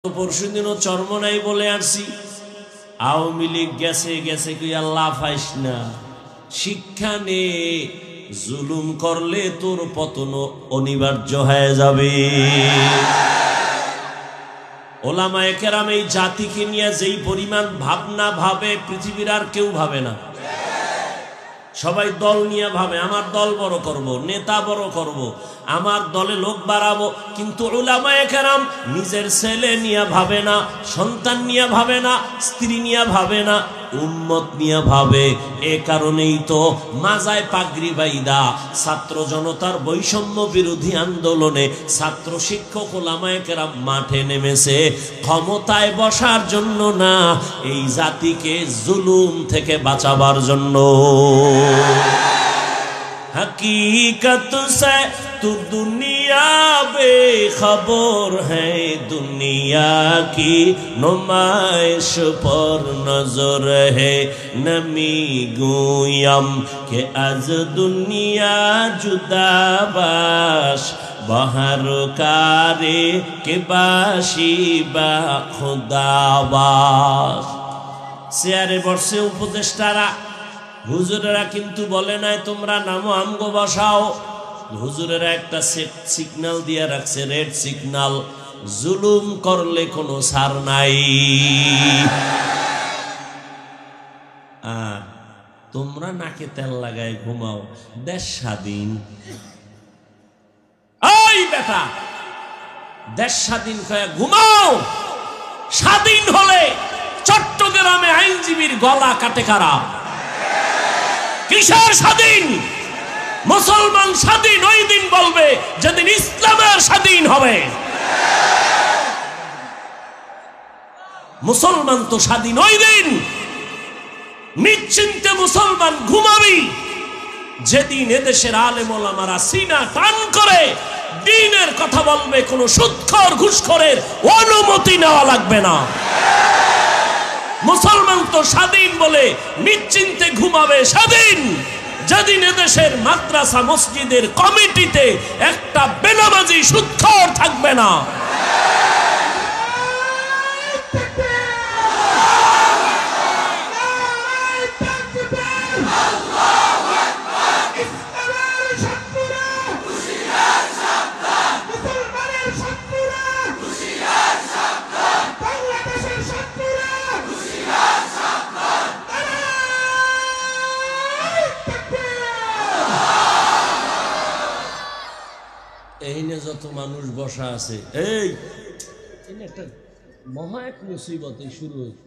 পরশুদিনও চরমনাই বলে আসছি, আওয়ামী লীগ গেছে গেছে কি আল্লাহ ফাইস না, শিক্ষা নে, জুলুম করলে তোর পতন অনিবার্য হয়ে যাবে। ওলামায়ে কেরাম এই জাতিকে নিয়ে যেই পরিমাণ ভাবনা ভাবে পৃথিবীর আর কেউ ভাবে না। সবাই দল নিয়ে ভাবে, আমার দল বড় করব, নেতা বড় করব, আমার দলে লোক বাড়াবো, কিন্তু উলামায়ে কেরাম নিজের ছেলে নিয়ে ভাবে না, সন্তান নিয়ে ভাবে না, স্ত্রী নিয়ে ভাবে না, উম্মত নিয়ে ভাবে। এ কারণেই তো মাজায় পাগড়ি বাইদা ছাত্র জনতার বৈষম্য বিরোধী আন্দোলনে ছাত্র শিক্ষক উলামায়ে কেরাম মাঠে নেমেছে, ক্ষমতায় বসার জন্য না, এই জাতিকে জুলুম থেকে বাঁচাবার জন্য। हकीकत से तू दुनिया बेखबर है, दुनिया की नुमाइश पर नजर है, नमी गुयम के आज दुनिया जुदा बाश, बाहर कारे के बाशी बा खुदाबाश। চেয়ারে বসে উপদেষ্টারা হুজুরেরা কিন্তু বলে নাই তোমরা নামো আমগো বসাও। হুজুরেরা একটা সিগন্যাল দিয়ে রাখছে, রেড সিগন্যাল, জুলুম করলে কোনো ছাড় নাই। তোমরা নাকে তেল লাগায় ঘুমাও, দেশ স্বাধীন। এই বেটা, দেশ স্বাধীন হয়ে ঘুমাও। স্বাধীন হলে চট্টগ্রামে আইনজীবীর গলা কাটে কারা? কিসের স্বাধীন? মুসলমান স্বাধীন ওই দিন বলবে যেদিন ইসলামের স্বাধীন হবে। মুসলমান তো স্বাধীন ওই দিন, নিশ্চিন্তে মুসলমান ঘুমাবি যেদিন এদেশের আলেম ওলামারা সিনা টান করে দ্বীনের কথা বলবে, কোনো সুদখোর ঘুষখোরের অনুমতি নেওয়া লাগবে না। মুসলমান তো স্বাধীন বলে নিশ্চিন্তে ঘুমাবে স্বাধীন যেদিন এদেশের মাদ্রাসা মসজিদের কমিটিতে একটা বেনামাজি সুদখোর থাকবে না। এইনে যত মানুষ বসা আছে, এই একটা মহা এক মুসিবত শুরু হয়েছে।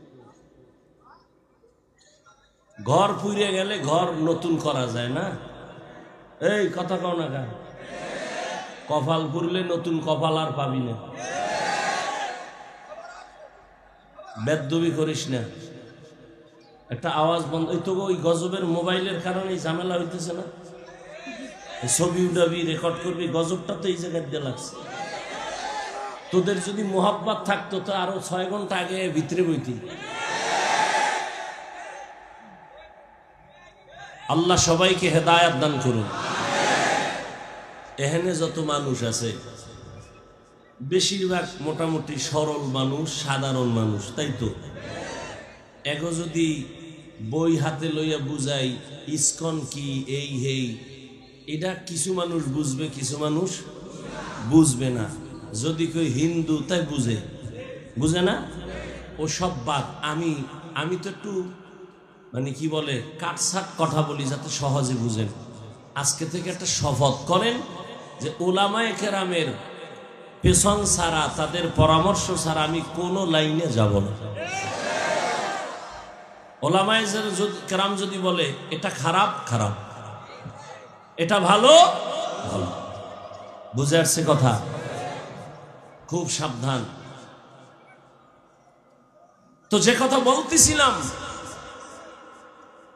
ঘর পুড়ে গেলে ঘর নতুন করা যায় না? এই কথা কও না গা, কপাল পুড়লে নতুন কপাল আর পাবি না। বেদবি করিস না, একটা আওয়াজ বন্ধ। এই তো ওই গজবের মোবাইলের কারণে ঝামেলা হইতেছে না? ছবি উঠাবি, রেকর্ড করবি, গজবটা তো এই জায়গায় দিয়ে লাগছে। তোদের যদি মোহাব্বত থাকতো তো আরো 6 ঘন্টা আগে ভিতরে বইতি। আল্লাহ সবাইকে হেদায়েত দান করুন। এখানে যত মানুষ আছে বেশিরভাগ মোটামুটি সরল মানুষ, সাধারণ মানুষ, তাই তো? এগো যদি বই হাতে লইয়া বুঝাই ইসকন কি, এই হেই, এটা কিছু মানুষ বুঝবে, কিছু মানুষ বুঝবে না। যদি কেউ হিন্দু তাই বুঝে, বুঝে না, ও সব বাদ। আমি তো একটু মানে কি বলে কাটসাট কথা বলি যাতে সহজে বুঝেন। আজকে থেকে একটা শপথ করেন যে উলামায়ে কেরামের পেছন ছাড়া, তাদের পরামর্শ ছাড়া আমি কোনো লাইনে যাব না। উলামায়ে কেরাম যদি বলে এটা খারাপ, খারাপ, এটা ভালো, ভালো। বুঝে আসছে কথা? খুব সাবধান। তো যে কথা বলতেছিলাম,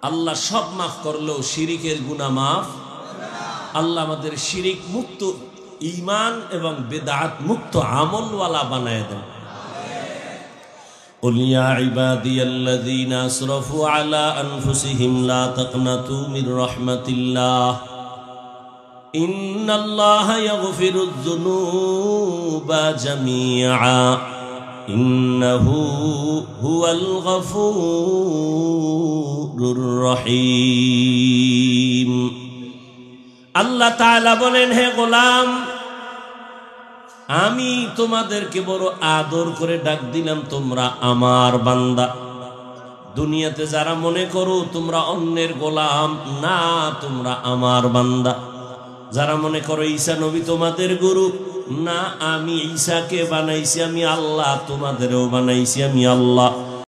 আল্লাহ সব মাফ করলেও শিরিকের গুনাহ মাফ। আল্লাহ আমাদের শিরিক মুক্ত, ঈমান এবং বিদআত মুক্ত আমলওয়ালা বানায় দেন। قل يا عبادي الذين أسرفوا على أنفسهم لا تقنطوا من رحمة الله ইন্নাল্লাহা ইয়াগফিরুয যুনুবা জামিআ ইন্নাহু হুয়াল গফুরুর রহিম। আল্লাহ তাআলা বলেন, হে গোলাম, আমি তোমাদেরকে বড় আদর করে ডাক দিলাম, তোমরা আমার বান্দা। দুনিয়াতে যারা মনে করো তোমরা অন্যের গোলাম, না, তোমরা আমার বান্দা। যারা মনে করো ঈসা নবী তোমাদের গুরু, না, আমি ঈসাকে বানাইছি আমি আল্লাহ, তোমাদেরও বানাইছি আমি আল্লাহ।